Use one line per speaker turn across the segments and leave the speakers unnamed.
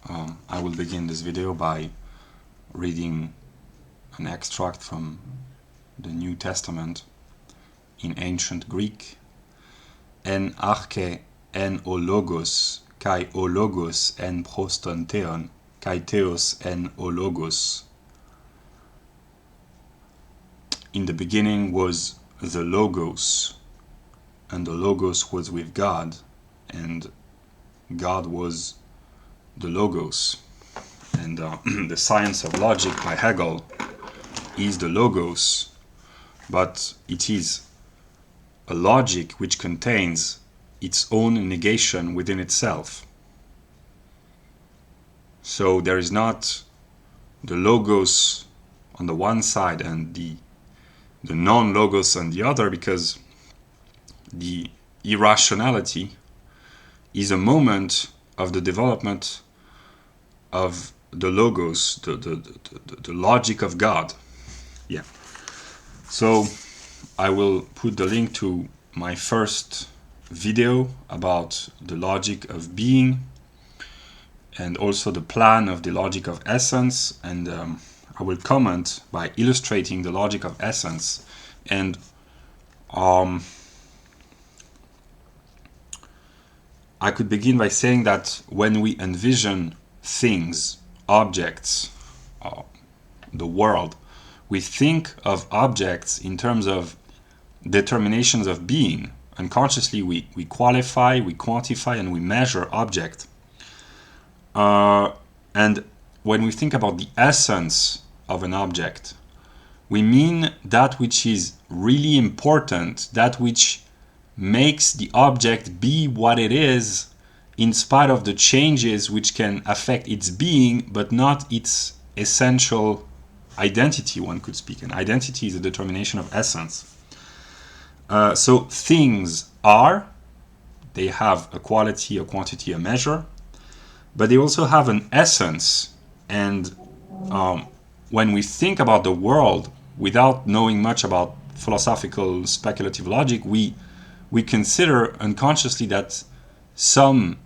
I will begin this video by reading an extract from the New Testament in ancient Greek. En arche en o logos, kai o logos en proston theon, kai theos en o logos. In the beginning was the Logos, and the Logos was with God, and God was the Logos. And the science of logic by Hegel is the Logos, but it is a logic which contains its own negation within itself. So there is not the Logos on the one side and the non-Logos on the other, because the irrationality is a moment of the development of the Logos, the logic of God. Yeah. So I will put the link to my first video about the logic of being, and also the plan of the logic of essence, and I will comment by illustrating the logic of essence. And I could begin by saying that when we envision things, objects, the world, we think of objects in terms of determinations of being. Unconsciously we qualify, we quantify, and we measure object. And when we think about the essence of an object, we mean that which is really important, that which makes the object be what it is, in spite of the changes which can affect its being, but not its essential identity, one could speak. And identity is a determination of essence. So things are, they have a quality, a quantity, a measure, but they also have an essence. And when we think about the world without knowing much about philosophical speculative logic, we consider unconsciously that some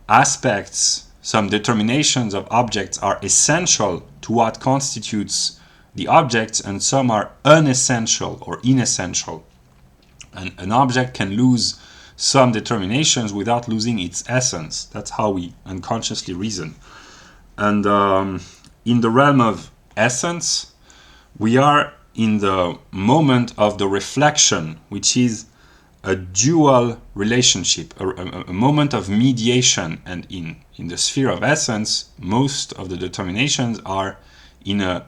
aspects, some determinations of objects are essential to what constitutes the objects, and some are unessential or inessential. And an object can lose some determinations without losing its essence. That's how we unconsciously reason. And in the realm of essence, we are in the moment of the reflection, which is a dual relationship, a moment of mediation. And in the sphere of essence, most of the determinations are in a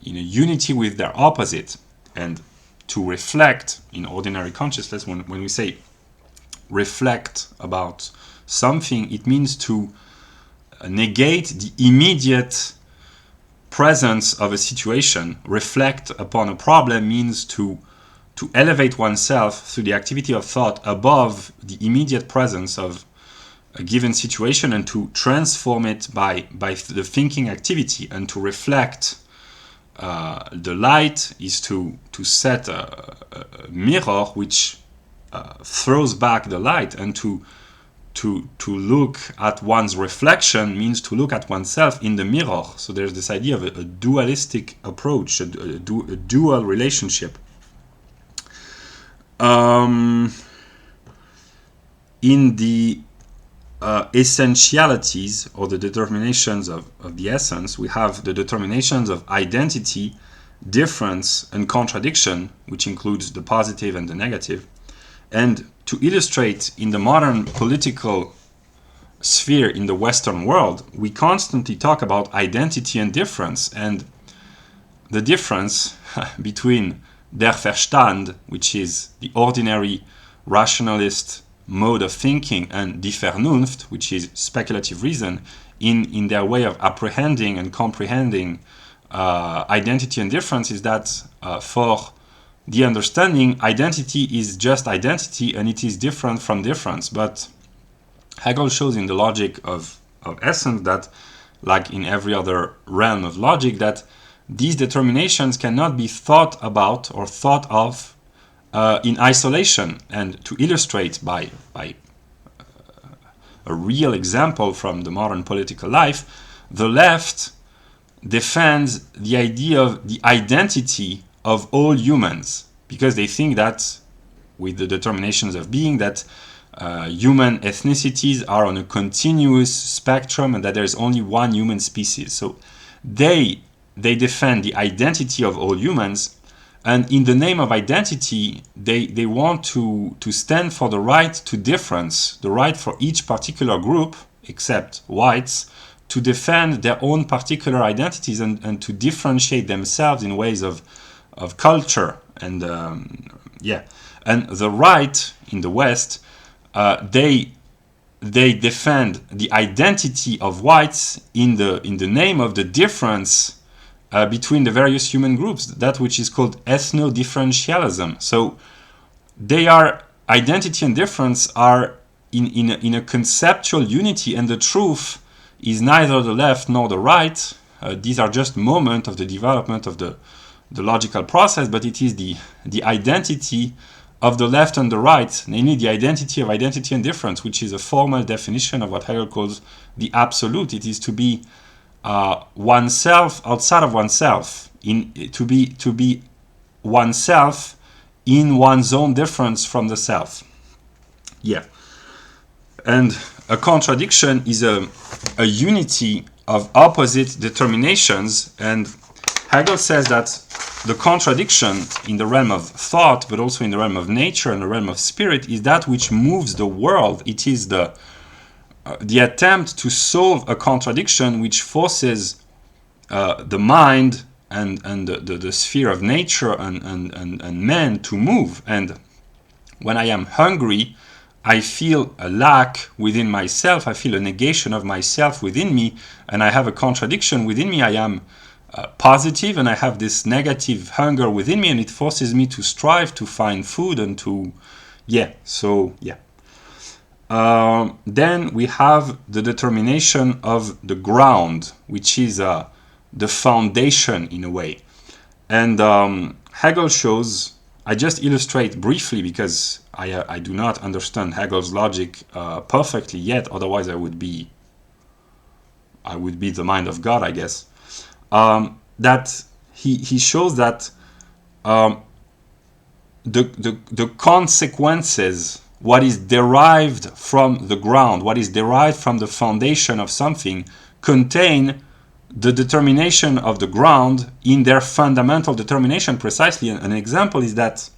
unity with their opposite. And to reflect in ordinary consciousness, when we say reflect about something, it means to negate the immediate presence of a situation. Reflect upon a problem means to elevate oneself through the activity of thought above the immediate presence of a given situation, and to transform it by the thinking activity. And to reflect the light is to set a mirror which throws back the light, and to look at one's reflection means to look at oneself in the mirror. So there's this idea of a dualistic approach, a dual relationship. In the essentialities, or the determinations of the essence, we have the determinations of identity, difference, and contradiction, which includes the positive and the negative. And to illustrate, in the modern political sphere in the Western world, we constantly talk about identity and difference. And the difference between der Verstand, which is the ordinary rationalist mode of thinking, and die Vernunft, which is speculative reason, in their way of apprehending and comprehending identity and difference, is that for the understanding, identity is just identity, and it is different from difference. But Hegel shows in the logic of essence that, like in every other realm of logic, that these determinations cannot be thought about or thought of in isolation. And to illustrate by a real example from the modern political life, the left defends the idea of the identity of all humans, because they think that with the determinations of being, that human ethnicities are on a continuous spectrum and that there is only one human species. So they defend the identity of all humans, and in the name of identity, they want to stand for the right to difference, the right for each particular group, except whites, to defend their own particular identities and to differentiate themselves in ways of culture. And and the right in the West, they defend the identity of whites in the name of the difference between the various human groups, that which is called ethno-diffentialism. So they are, identity and difference are in a conceptual unity, and the truth is neither the left nor the right. These are just moments of the development of the logical process, but it is the identity of the left and the right, namely the identity of identity and difference, which is a formal definition of what Hegel calls the absolute. It is to be oneself outside of oneself, to be oneself in one's own difference from the self. Yeah. And a contradiction is a unity of opposite determinations, and Hegel says that the contradiction in the realm of thought, but also in the realm of nature and the realm of spirit, is that which moves the world. It is the attempt to solve a contradiction which forces the mind and the sphere of nature and man to move. And when I am hungry, I feel a lack within myself, I feel a negation of myself within me, and I have a contradiction within me. I am positive and I have this negative hunger within me, and it forces me to strive to find food and to, then we have the determination of the ground, which is the foundation in a way. And Hegel shows, I just illustrate briefly because I do not understand Hegel's logic perfectly yet, otherwise I would be the mind of God, I guess. That he shows that the consequences, what is derived from the ground, what is derived from the foundation of something, contain the determination of the ground in their fundamental determination precisely. An example is that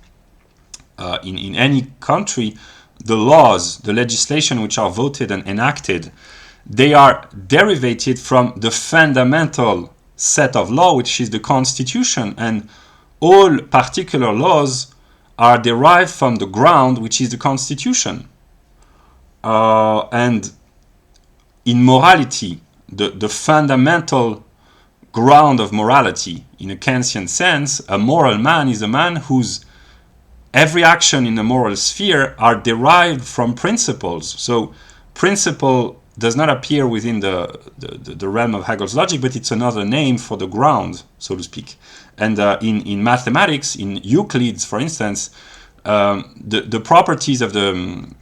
in any country, the laws, the legislation which are voted and enacted, they are derivated from the fundamental set of law, which is the Constitution, and all particular laws are derived from the ground, which is the Constitution. And in morality, the fundamental ground of morality, in a Kantian sense, a moral man is a man whose every action in the moral sphere are derived from principles. So principle does not appear within the realm of Hegel's logic, but it's another name for the ground, so to speak. And in mathematics, in Euclid's, for instance, the properties of the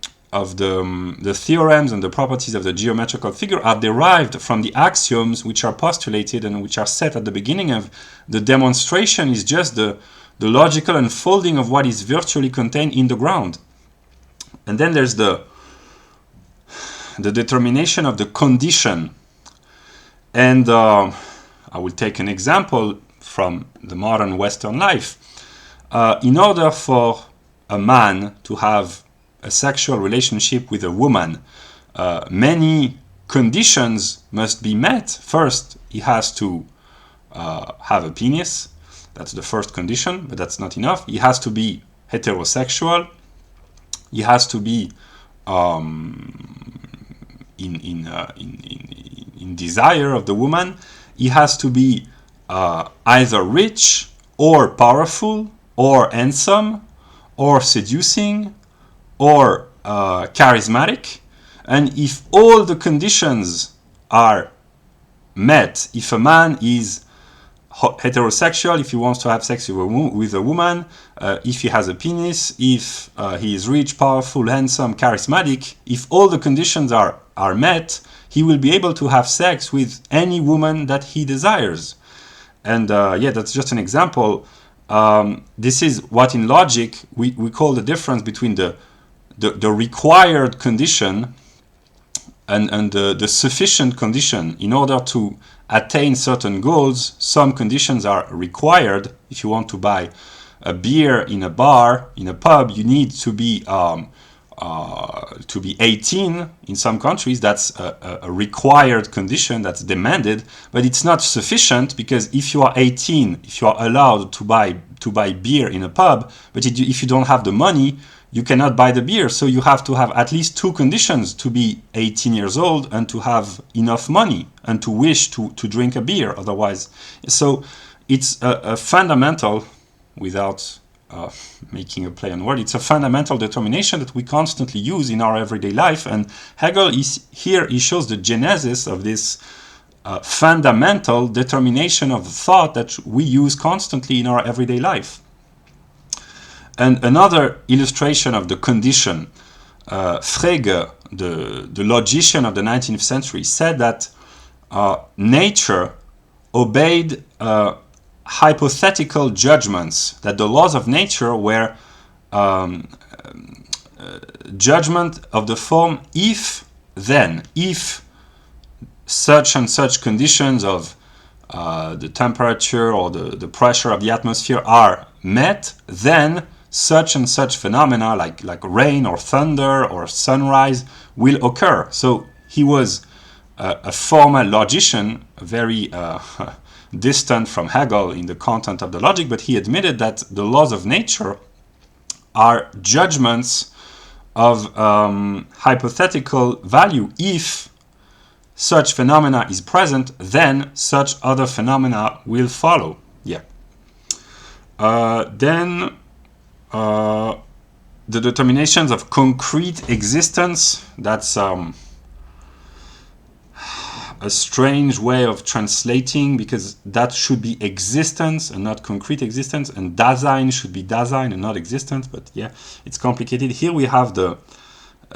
theorems and the properties of the geometrical figure are derived from the axioms which are postulated and which are set at the beginning of the demonstration. Is just the logical unfolding of what is virtually contained in the ground. And then there's the determination of the condition. And I will take an example from the modern Western life. In order for a man to have a sexual relationship with a woman, many conditions must be met. First, he has to have a penis. That's the first condition, but that's not enough. He has to be heterosexual. He has to be in desire of the woman. He has to be either rich or powerful or handsome or seducing or charismatic. And if all the conditions are met, if a man is heterosexual, if he wants to have sex with a woman, if he has a penis, if he is rich, powerful, handsome, charismatic, if all the conditions are are met, he will be able to have sex with any woman that he desires. And yeah, that's just an example. This is what in logic we call the difference between the required condition and the sufficient condition. In order to attain certain goals, some conditions are required. If you want to buy a beer in a bar, in a pub, you need to be 18 in some countries. That's a required condition that's demanded, but it's not sufficient, because if you are 18, if you are allowed to buy beer in a pub, but if you don't have the money, you cannot buy the beer. So you have to have at least two conditions: to be 18 years old and to have enough money and to wish to drink a beer. Otherwise, so it's a fundamental, without making a play on word, it's a fundamental determination that we constantly use in our everyday life. And Hegel he shows the genesis of this fundamental determination of thought that we use constantly in our everyday life. And another illustration of the condition, Frege, the logician of the 19th century, said that nature obeyed hypothetical judgments, that the laws of nature were judgment of the form if, then, if such and such conditions of the temperature or the pressure of the atmosphere are met, then such and such phenomena like rain or thunder or sunrise will occur. So he was a formal logician, very distant from Hegel in the content of the logic, but he admitted that the laws of nature are judgments of hypothetical value. If such phenomena is present, then such other phenomena will follow. Yeah. Then the determinations of concrete existence, that's a strange way of translating, because that should be existence and not concrete existence, and Dasein should be Dasein and not existence. But yeah, it's complicated. Here we have the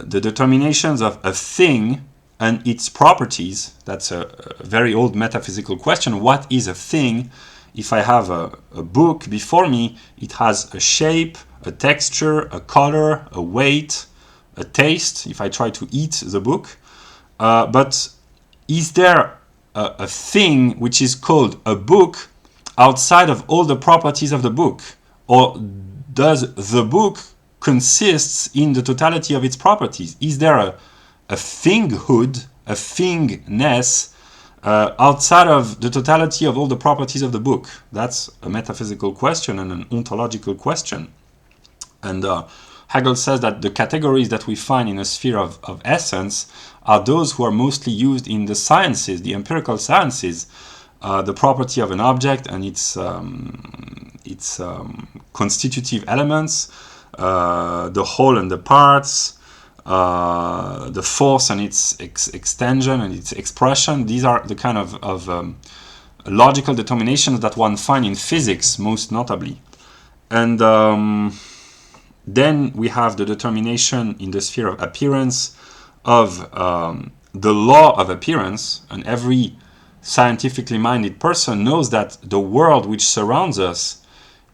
determinations of a thing and its properties. That's a very old metaphysical question. What is a thing? If I have a book before me, it has a shape, a texture, a color, a weight, a taste, if I try to eat the book. But is there a thing which is called a book outside of all the properties of the book? Or does the book consists in the totality of its properties? Is there a thinghood, a thingness, outside of the totality of all the properties of the book? That's a metaphysical question and an ontological question. And Hegel says that the categories that we find in a sphere of essence are those who are mostly used in the sciences, the empirical sciences, the property of an object and its constitutive elements, the whole and the parts, the force and its extension and its expression. These are the kind of logical determinations that one finds in physics, most notably. And then we have the determination in the sphere of appearance of the law of appearance, and every scientifically minded person knows that the world which surrounds us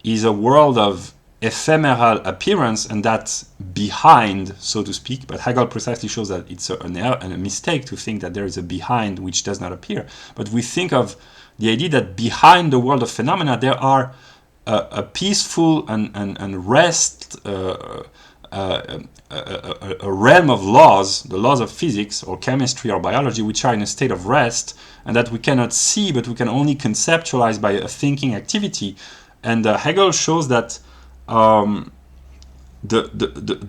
is a world of ephemeral appearance, and that's behind, so to speak. But Hegel precisely shows that it's a mistake to think that there is a behind which does not appear. But we think of the idea that behind the world of phenomena there are a peaceful and rest, a realm of laws, the laws of physics or chemistry or biology, which are in a state of rest and that we cannot see, but we can only conceptualize by a thinking activity. And Hegel shows that the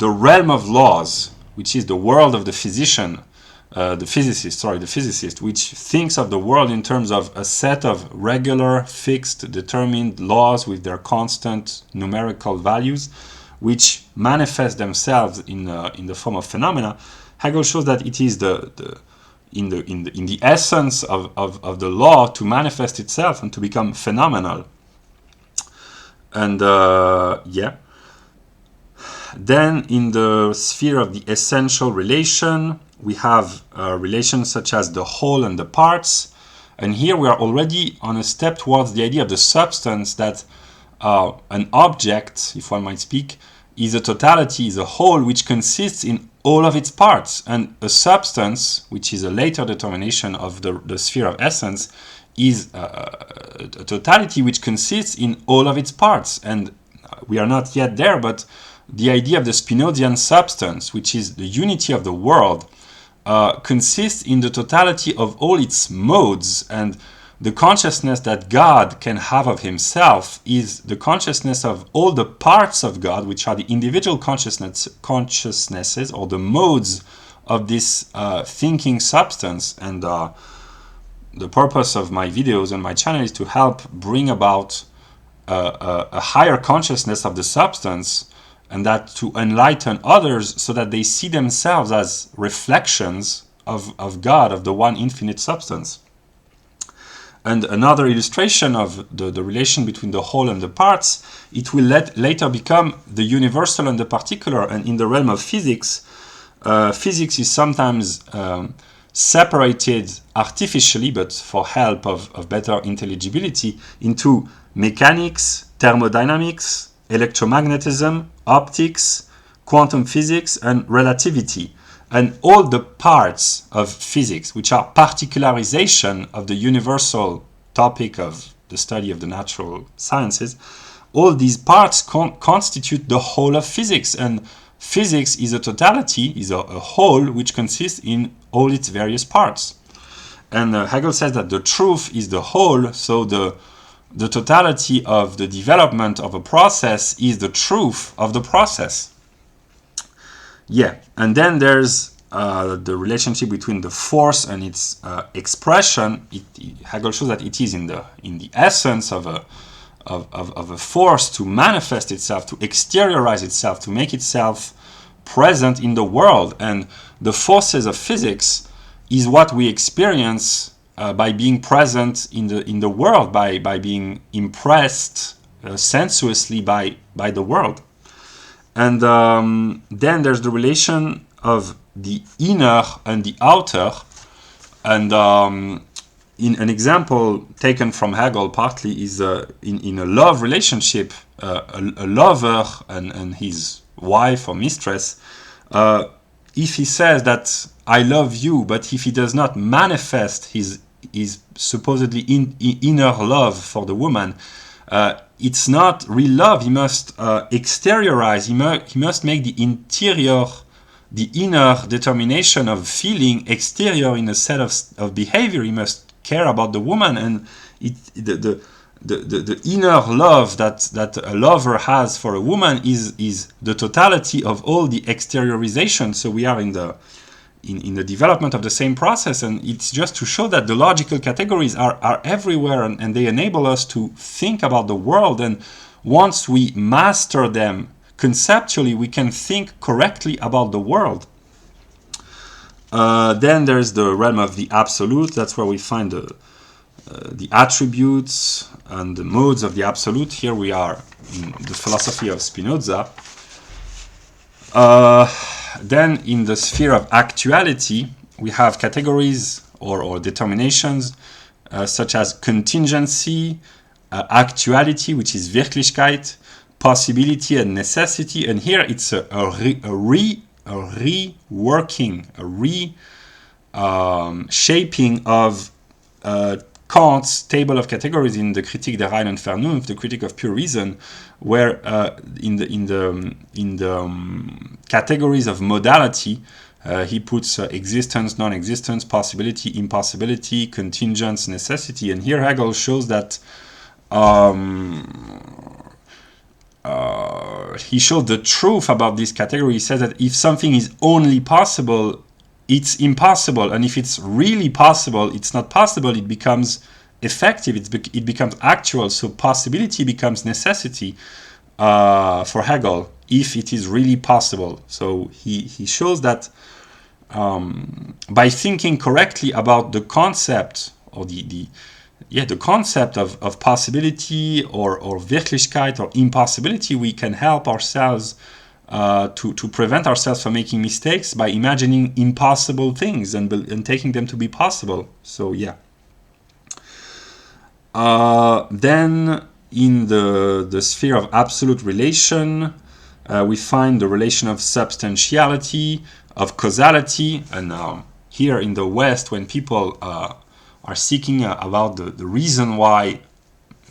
realm of laws, which is the world of the physicist, which thinks of the world in terms of a set of regular, fixed, determined laws with their constant numerical values, which manifest themselves in the form of phenomena. Hegel shows that it is in the essence of the law to manifest itself and to become phenomenal. And yeah. Then in the sphere of the essential relation, we have relations such as the whole and the parts. And here we are already on a step towards the idea of the substance, that an object, if one might speak, is a totality, is a whole which consists in all of its parts. And a substance, which is a later determination of the sphere of essence, is a totality which consists in all of its parts. And we are not yet there, but the idea of the Spinozian substance, which is the unity of the world, consists in the totality of all its modes. And the consciousness that God can have of himself is the consciousness of all the parts of God, which are the individual consciousnesses or the modes of this thinking substance. And the purpose of my videos and my channel is to help bring about a higher consciousness of the substance, and that to enlighten others so that they see themselves as reflections of God, of the one infinite substance. And another illustration of the relation between the whole and the parts, it will later become the universal and the particular. And in the realm of physics, physics is sometimes separated artificially, but for help of better intelligibility, into mechanics, thermodynamics, electromagnetism, optics, quantum physics, and relativity. And all the parts of physics, which are particularization of the universal topic of the study of the natural sciences, all these parts constitute the whole of physics. And physics is a totality, is a whole, which consists in all its various parts. And Hegel says that the truth is the whole, so the totality of the development of a process is the truth of the process. Yeah, and then there's the relationship between the force and its expression. Hegel shows that it is in the essence of a force to manifest itself, to exteriorize itself, to make itself present in the world. And the forces of physics is what we experience by being present in the world, by being impressed sensuously by the world. And then there's the relation of the inner and the outer. And in an example taken from Hegel partly is in a love relationship, a lover and his wife or mistress, if he says that I love you, but if he does not manifest his supposedly inner love for the woman, it's not real love. He must exteriorize, he must make the inner determination of feeling exterior in a set of behavior. He must care about the woman, and the inner love that a lover has for a woman is the totality of all the exteriorization. So we are in the development of the same process, and it's just to show that the logical categories are everywhere, and they enable us to think about the world. And once we master them conceptually, we can think correctly about the world. Then there's the realm of the absolute. That's where we find the attributes and the modes of the absolute. Here we are in the philosophy of Spinoza. Then in the sphere of actuality, we have categories or determinations such as contingency, actuality, which is Wirklichkeit, possibility and necessity. And here it's a reworking, shaping of Kant's table of categories in the Kritik der reinen Vernunft, the Critique of Pure Reason, where in the categories of modality, he puts existence, non-existence, possibility, impossibility, contingence, necessity. And here Hegel shows that he showed the truth about this category. He says that if something is only possible, it's impossible, and if it's really possible, it's not possible. It becomes effective. It becomes actual. So possibility becomes necessity for Hegel if it is really possible. So he shows that by thinking correctly about the concept or the concept of possibility or Wirklichkeit or impossibility, we can help ourselves to prevent ourselves from making mistakes by imagining impossible things and taking them to be possible. So yeah. Then in the sphere of absolute relation, we find the relation of substantiality, of causality, and here in the West, when people are seeking about the reason why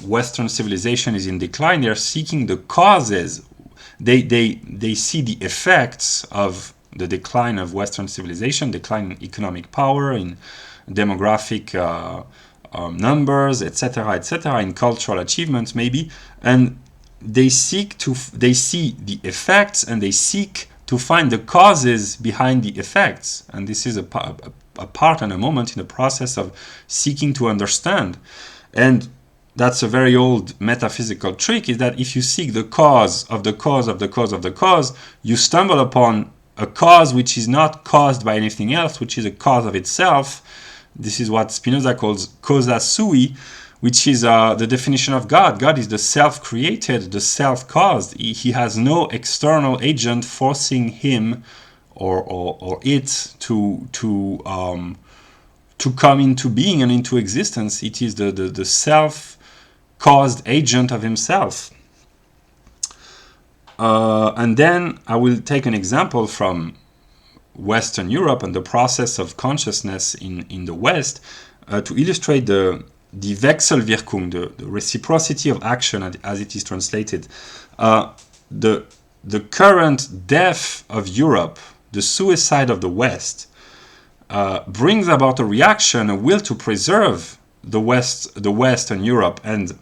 Western civilization is in decline, they're seeking the causes. They see the effects of the decline of Western civilization, decline in economic power, in demographic numbers, etc., in cultural achievements maybe, and they see the effects and they seek to find the causes behind the effects. And this is a part and a moment in the process of seeking to understand. And that's a very old metaphysical trick, is that if you seek the cause of the cause of the cause of the cause, you stumble upon a cause which is not caused by anything else, which is a cause of itself. This is what Spinoza calls causa sui, which is the definition of God. God is the self-created, the self-caused. He has no external agent forcing him or it to come into being and into existence. It is the self-caused agent of himself. And then I will take an example from Western Europe and the process of consciousness in the West to illustrate the Wechselwirkung, the reciprocity of action as it is translated. The current death of Europe, the suicide of the West, brings about a reaction, a will to preserve the West and Europe, and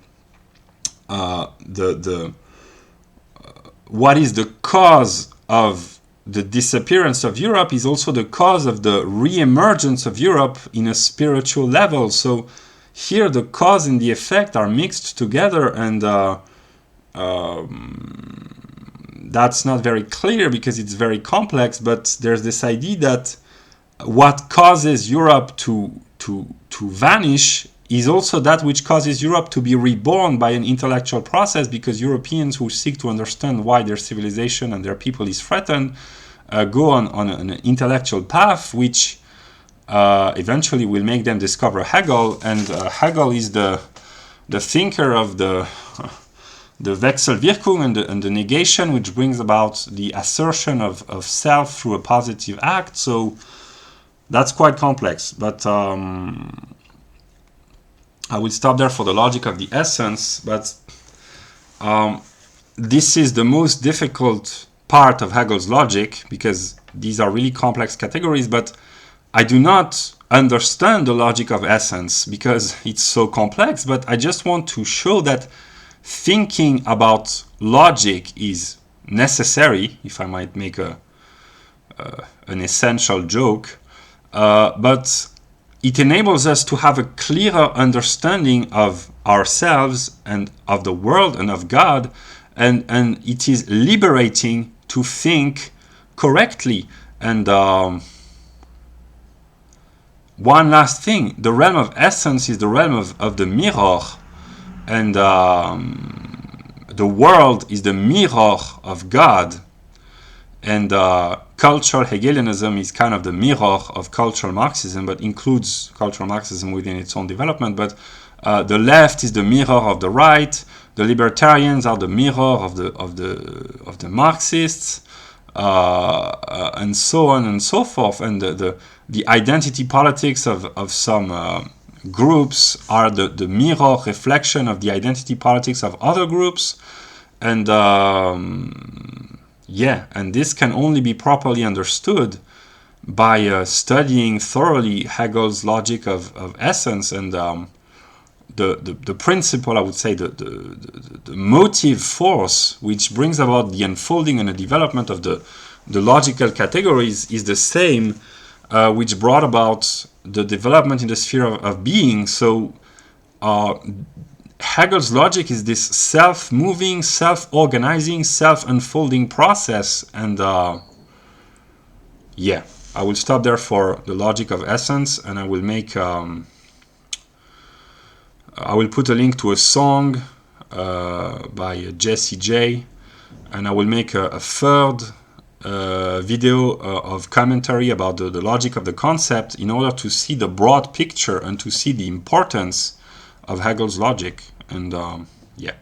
what is the cause of the disappearance of Europe is also the cause of the re-emergence of Europe in a spiritual level. So here the cause and the effect are mixed together, and that's not very clear because it's very complex, but there's this idea that what causes Europe to vanish is also that which causes Europe to be reborn by an intellectual process, because Europeans who seek to understand why their civilization and their people is threatened go on an intellectual path which eventually will make them discover Hegel, and Hegel is the thinker of the Wechselwirkung and the negation, which brings about the assertion of self through a positive act. So that's quite complex, but I will stop there for the logic of the essence. But this is the most difficult part of Hegel's logic, because these are really complex categories, but I do not understand the logic of essence because it's so complex, but I just want to show that thinking about logic is necessary, if I might make an essential joke, but it enables us to have a clearer understanding of ourselves and of the world and of God, and it is liberating to think correctly. And one last thing, the realm of essence is the realm of the mirror, and the world is the mirror of God, and cultural Hegelianism is kind of the mirror of cultural Marxism, but includes cultural Marxism within its own development. But the left is the mirror of the right. The libertarians are the mirror of the Marxists, and so on and so forth. And the identity politics of some groups are the mirror reflection of the identity politics of other groups, and and this can only be properly understood by studying thoroughly Hegel's logic of essence, and the principle, I would say, the motive force which brings about the unfolding and the development of the logical categories is the same which brought about the development in the sphere of being. So Hegel's logic is this self-moving, self-organizing, self-unfolding process, and I will stop there for the logic of essence, and I will make I will put a link to a song by Jessie J, and I will make a third video of commentary about the logic of the concept in order to see the broad picture and to see the importance of Hegel's logic. And yeah.